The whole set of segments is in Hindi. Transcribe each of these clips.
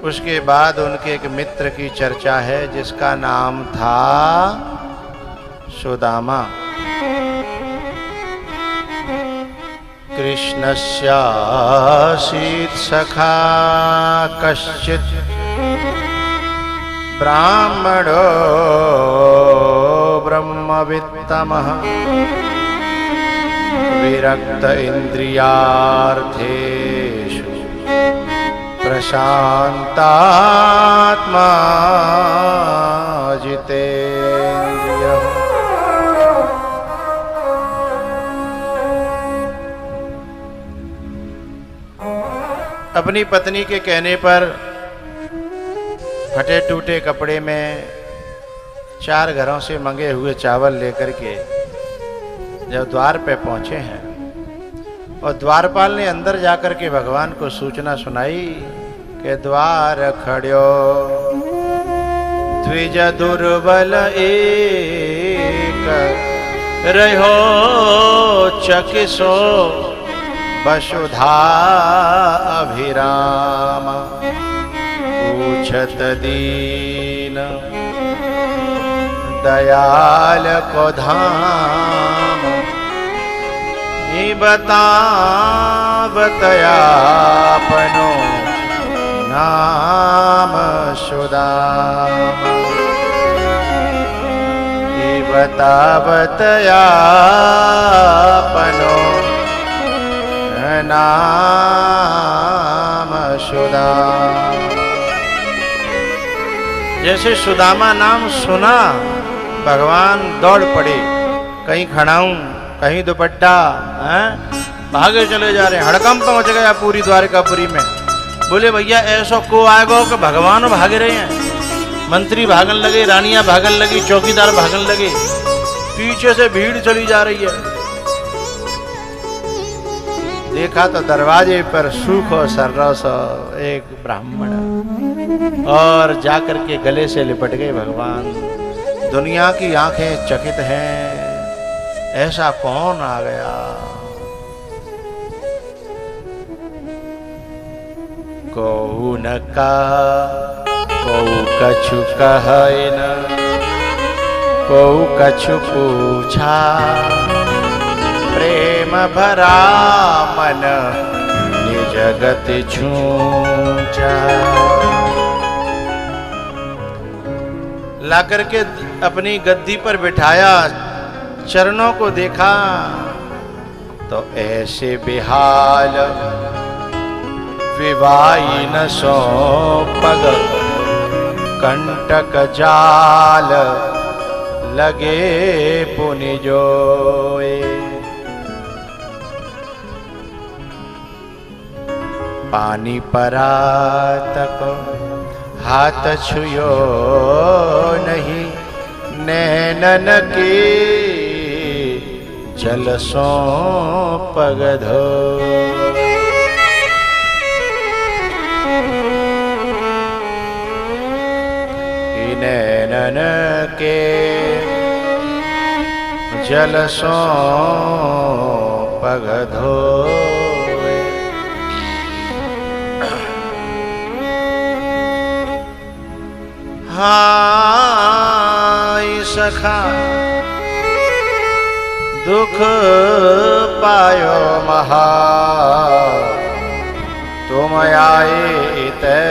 उसके बाद उनके एक मित्र की चर्चा है जिसका नाम था सुदामा। कृष्णस्यासीत् सखा कश्चित् ब्राह्मणो ब्रह्मवित्तमः विरक्त इंद्रियार्थेषु प्रशांतात्मा जितेन्द्रियः। अपनी पत्नी के कहने पर फटे टूटे कपड़े में 4 घरों से मंगे हुए चावल लेकर के जब द्वार पे पहुंचे हैं और द्वारपाल ने अंदर जाकर के भगवान को सूचना सुनाई कि द्वार खड़्यो द्विज दुर्बल एक रहो चकिसो वसुधा अभिराम पूछत दीन दयाल को धाम बतावतयापनो नाम सुदाम। बतावतयापनो नाम सुदाम। जैसे सुदामा नाम सुना भगवान दौड़ पड़े, कहीं खड़ाऊं कहीं दुपट्टा, भागे चले जा रहे हैं। हड़कंप पहुंच गया पूरी द्वारकापुरी में। बोले भैया ऐसा को आएगा कि भगवान भागे रहे हैं। मंत्री भागन लगे, रानियां भागन लगी, चौकीदार भागन लगे, पीछे से भीड़ चली जा रही है। देखा तो दरवाजे पर सूखो सर्रासा एक ब्राह्मण और जाकर के गले से लिपट गए। भगवान दुनिया की आंखें चकित हैं, ऐसा कौन आ गया। कहु न का कहु कछु कहै न कहु कछु पूछा प्रेम भरा मन निज गति छूचा। ला करके अपनी गद्दी पर बिठाया, चरणों को देखा तो ऐसे बेहाल विवाही न सो पग कंटक जाल लगे पुनि जोए। पानी परा तक हाथ छुयो नहीं, नैनन के जल सो पग धो। नैनन के जल सो पग धो। हाय सखा दुख पायो महा, तुम आए इते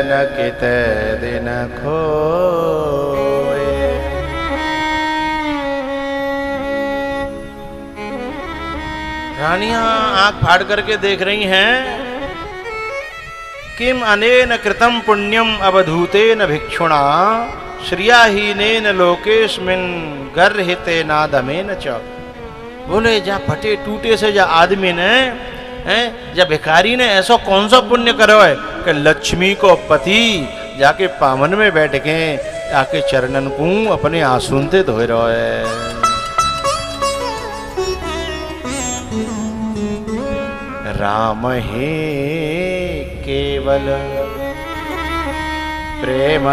न किते दिन खोए। रानियां आंख फाड़ करके देख रही हैं। किम अनेन कृतम पुण्यम अवधूतेन भिक्षुणा श्रियाहीनेन लोकेस्मिन गर्हिते नादमेन च। बोले जा फटे टूटे से जा आदमी ने जब भिखारी ने ऐसा कौन सा पुण्य करो है कि लक्ष्मी को पति जाके पावन में बैठ के आके चरणन को अपने आंसुनते धोए रहो है। राम ही केवल प्रेम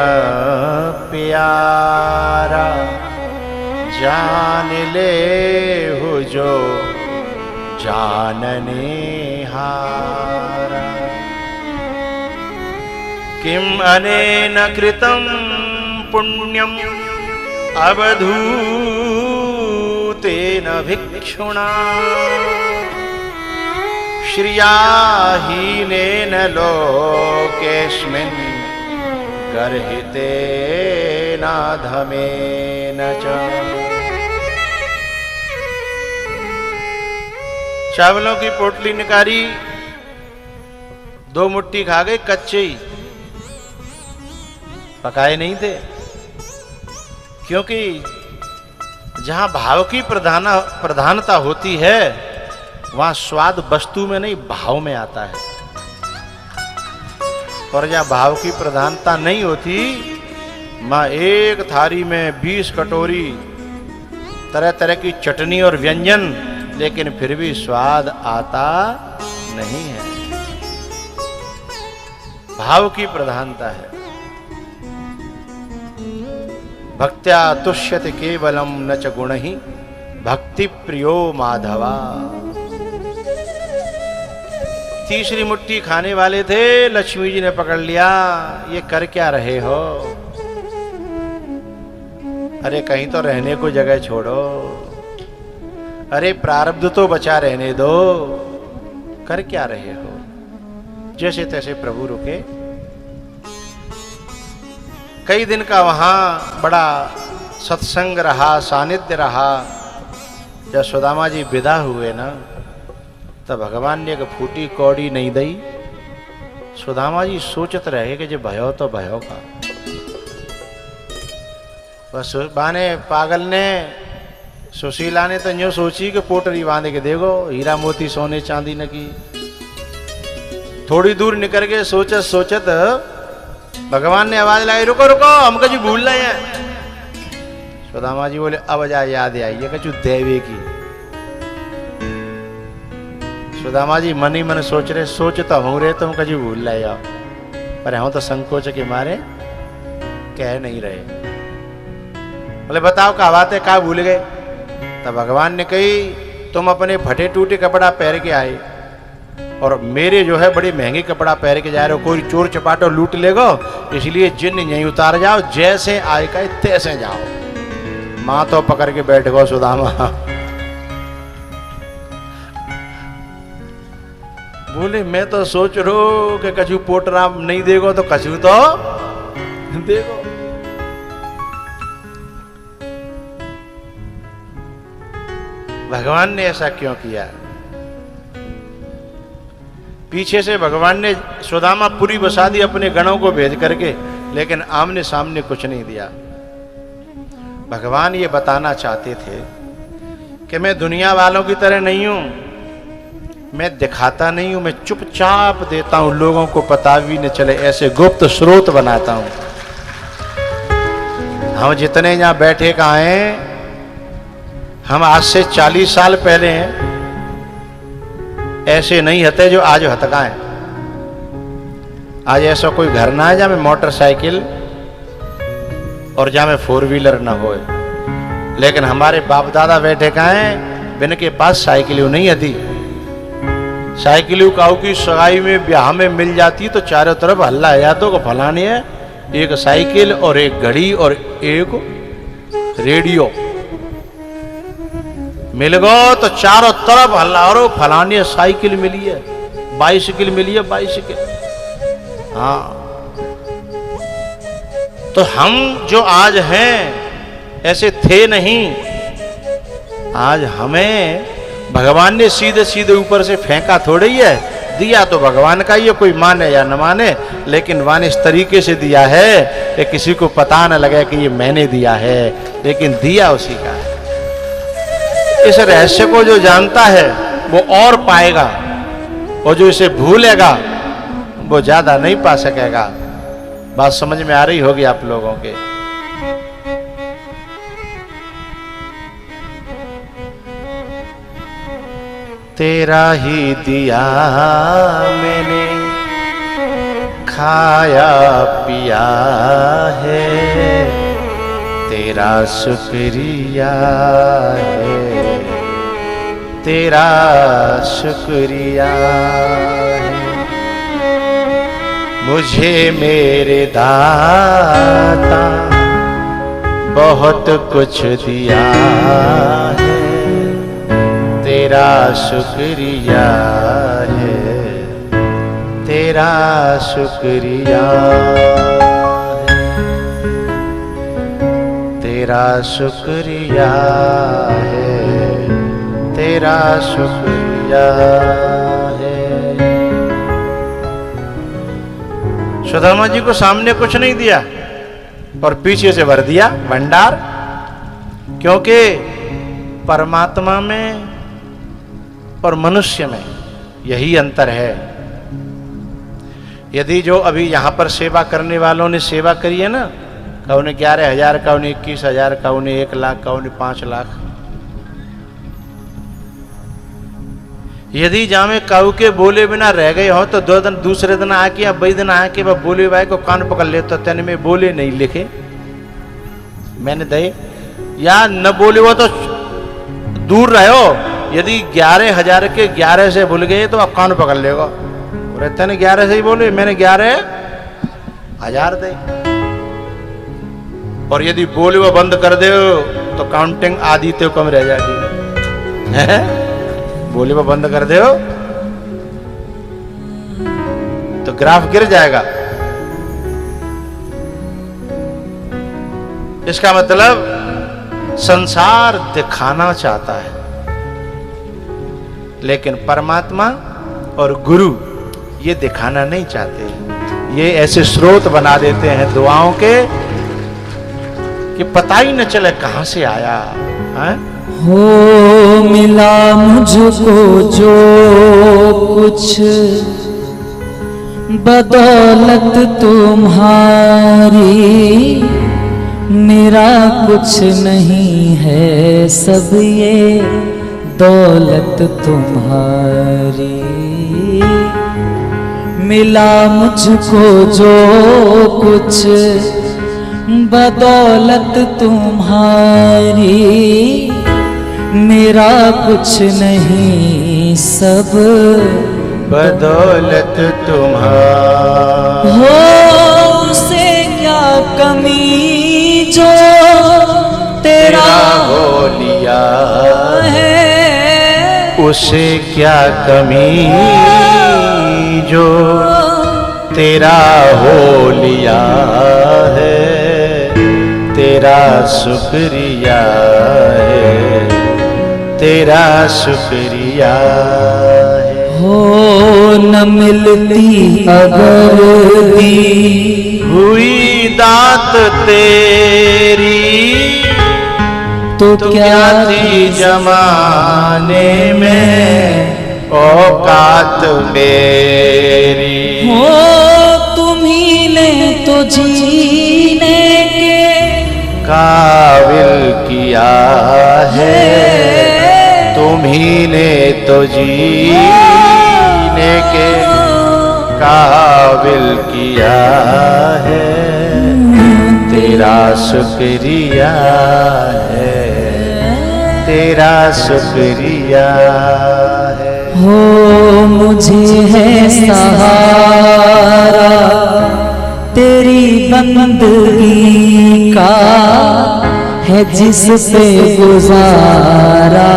प्यारा, जान ले हो जो जानने हारा। किम अनेन कृतं पुण्यम अवधूतेन भिक्षुणा श्रियाहीनेन लोकेस्मिन् गर्हितेनाधमेन च। चावलों की पोटली निकाली, 2 मुट्ठी खा गए कच्चे ही, पकाए नहीं थे, क्योंकि जहां भाव की प्रधानता होती है वहां स्वाद वस्तु में नहीं भाव में आता है, और जहां भाव की प्रधानता नहीं होती वहां एक थाली में 20 कटोरी तरह तरह की चटनी और व्यंजन, लेकिन फिर भी स्वाद आता नहीं है। भाव की प्रधानता है। भक्त्या तुष्यति केवलम न च गुणहि भक्ति प्रियो माधवा। तीसरी मुट्ठी खाने वाले थे, लक्ष्मी जी ने पकड़ लिया, ये कर क्या रहे हो? अरे कहीं तो रहने को जगह छोड़ो, अरे प्रारब्ध तो बचा रहने दो, कर क्या रहे हो? जैसे तैसे प्रभु रुके। कई दिन का वहां बड़ा सत्संग रहा, सानिध्य रहा। जब सुदामा जी विदा हुए ना, तब भगवान ने एक फूटी कौड़ी नहीं दई। सुदामा जी सोचत रहे कि जो भयो तो भयो का। बस बाने पागल ने, सुशीला ने तो यूं सोची कि पोटरी बांध के देखो, हीरा मोती सोने चांदी न की। थोड़ी दूर निकल के सोचत सोचत भगवान ने आवाज लाई, रुको रुको, हम कछु भूल रहे हैं। सुदामा जी बोले, अब जा याद आई है कछु देवे की। सुदामा जी मन ही मन सोच रहे, सोच तो हूं रहे, तुम कछु भूल रहे हो, पर हम तो संकोच के मारे कह नहीं रहे। बोले बताओ क्या बात है, क्या भूल गए? तब भगवान ने कही, तुम अपने फटे टूटे कपड़ा पहन के आए और मेरे जो है बड़ी महंगी कपड़ा पहन के जा रहे हो, कोई चोर चपाटो लूट लेगो, इसलिए जिन यहीं उतार जाओ, जैसे आए का तैसे जाओ। माँ तो पकड़ के बैठ गो सुदामा। बोले मैं तो सोच रो कि कछु पोटरा नहीं देगो तो कछु तो देगो। भगवान ने ऐसा क्यों किया? पीछे से भगवान ने सुदामापुरी बसा दी अपने गणों को भेज करके, लेकिन आमने सामने कुछ नहीं दिया। भगवान ये बताना चाहते थे कि मैं दुनिया वालों की तरह नहीं हूं, मैं दिखाता नहीं हूं, मैं चुपचाप देता हूं, लोगों को पता भी न चले, ऐसे गुप्त स्रोत बनाता हूं। हम जितने यहां बैठे का हैं, हम आज से 40 साल पहले हैं, ऐसे नहीं हते जो आज हतका है। आज ऐसा कोई घर ना है जहां में मोटरसाइकिल और जहां में 4 व्हीलर ना हो, लेकिन हमारे बाप दादा बैठे का हैं, बिन के पास साइकिल नहीं आती। साइकिल काऊ की सगाई में ब्याह में मिल जाती तो चारों तरफ हल्ला है, या तो को फलाने है, एक साइकिल और एक घड़ी और एक रेडियो मिल गो तो चारों तरफ हल्ला, और फलाने साइकिल मिली है, बाइसिकल मिली है, बाइसिकल। हाँ, तो हम जो आज हैं ऐसे थे नहीं। आज हमें भगवान ने सीधे सीधे ऊपर से फेंका थोड़ी है, दिया तो भगवान का ही है, कोई माने या न माने, लेकिन वान इस तरीके से दिया है कि किसी को पता न लगे कि ये मैंने दिया है, लेकिन दिया उसी का है। इस रहस्य को जो जानता है वो और पाएगा, और जो इसे भूलेगा वो ज्यादा नहीं पा सकेगा। बात समझ में आ रही होगी आप लोगों के? तेरा ही दिया मैंने खाया पिया है, तेरा शुक्रिया है, तेरा शुक्रिया है। मुझे मेरे दाता बहुत कुछ दिया है, तेरा शुक्रिया है, तेरा शुक्रिया है, तेरा शुक्रिया है, तेरा शुक्रिया है। सुदामा जी को सामने कुछ नहीं दिया और पीछे से भर दिया भंडार, क्योंकि परमात्मा में और मनुष्य में यही अंतर है। यदि जो अभी यहां पर सेवा करने वालों ने सेवा करी है ना, कौन 11,000, कौन 21,000, कौन 1 लाख, कौन 5 लाख, यदि जामे काऊ के बोले बिना रह गए हो तो दूसरे दिन आके या बई दिन आके वह बोले भाई को कान पकड़ ले, तो तेने में बोले नहीं लिखे मैंने दे, या न बोले वो तो दूर रहो। यदि 11,000 के 11 से भूल गए तो आप कान पकड़ लेगा, रहते ने 11 से ही बोले, मैंने 11,000 दे। और यदि बोले वो बंद कर दे तो काउंटिंग आधी तो कम रह जाएगी है? बोले वो बंद कर दे तो ग्राफ गिर जाएगा। इसका मतलब संसार दिखाना चाहता है, लेकिन परमात्मा और गुरु ये दिखाना नहीं चाहते। ये ऐसे स्रोत बना देते हैं दुआओं के कि पता ही न चले कहां से आया है? हो मिला मुझको जो कुछ बदौलत तुम्हारी, मेरा कुछ नहीं है सब ये दौलत तुम्हारी। मिला मुझको जो कुछ बदौलत तुम्हारी, मेरा कुछ नहीं सब बदौलत तुम्हारी। हो उसे क्या कमी जो तेरा हो लिया है, उसे क्या कमी जो तेरा हो लिया है, तेरा शुक्रिया है, तेरा शुक्रिया है। हो न मिलती अगर दी हुई दात तेरी, तो क्या थी जमाने में औकात मेरी। हो तुम्ही ने तो जीने के काबिल किया है, तुम्ही ने तो जीने के काबिल किया है, तेरा शुक्रिया है, तेरा शुक्रिया है। हो मुझे है सहारा तेरी बंदगी का, है जिस पे गुजारा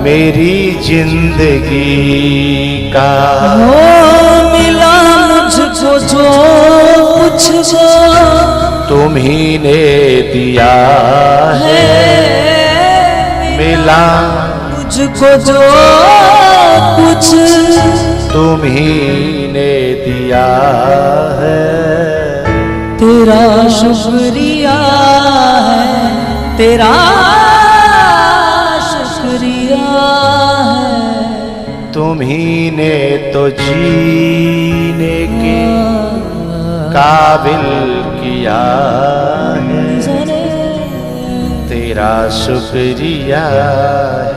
मेरी जिंदगी का। हो मिला मुझको जो कुछ तुम्ही ने दिया है, मिला मुझको जो कुछ तुम्ही ने दिया है, तेरा शुक्रिया है, तेरा शुक्रिया है। तुम्ही ने तो जीने के काबिल किया है, तेरा शुक्रिया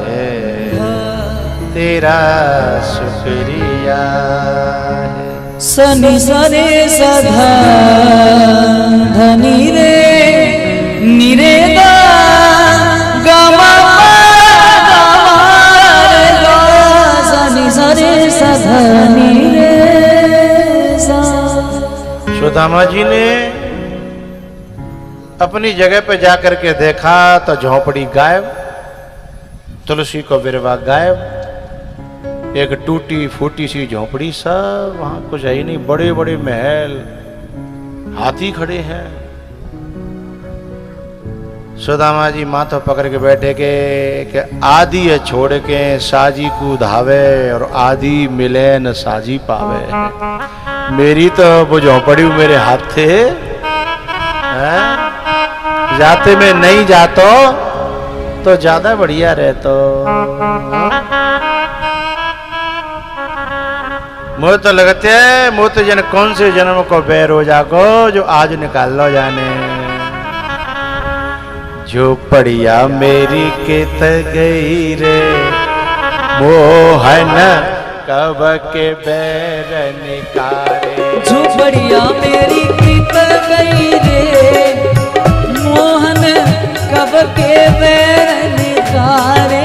है, तेरा शुक्रिया है। सनी सरे सधा धनी रे निरे गा गा सनी सरे सधा नी रे सा सुदामा जी ने अपनी जगह पे जाकर के देखा तो झोपड़ी गायब, तुलसी को बिरवा गायब, एक टूटी फूटी सी झोपड़ी, सब वहां कुछ है ही नहीं। बड़े बड़े महल, हाथी खड़े हैं। सुदामा जी माथा पकड़ के बैठे के आदि है छोड़ के साजी को धावे और आदि मिले न साजी पावे। मेरी तो वो झोंपड़ी मेरे हाथ थे, जाते में नहीं जातो तो ज्यादा बढ़िया रहतो। मुझे तो लगते है मुझे जन कौन से जन्म को बैर हो जागो जो आज निकाल लो जाने। झोपड़िया मेरी कित गई रे मोहन कब के बैर निकारे। झोपड़िया मेरी कित गई रे मोहन कब के बैर निकारे।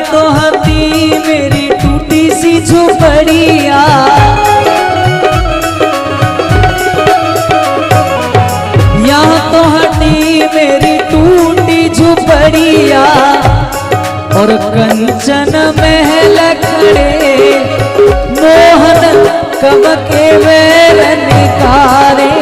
तो हती मेरी टूटी सी झोपड़िया, यहाँ तो हटी मेरी टूटी झोपड़िया और कंचन महल खड़े मोहन कब के बैर निकारे।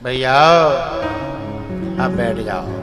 भैया आप बैठ जाओ।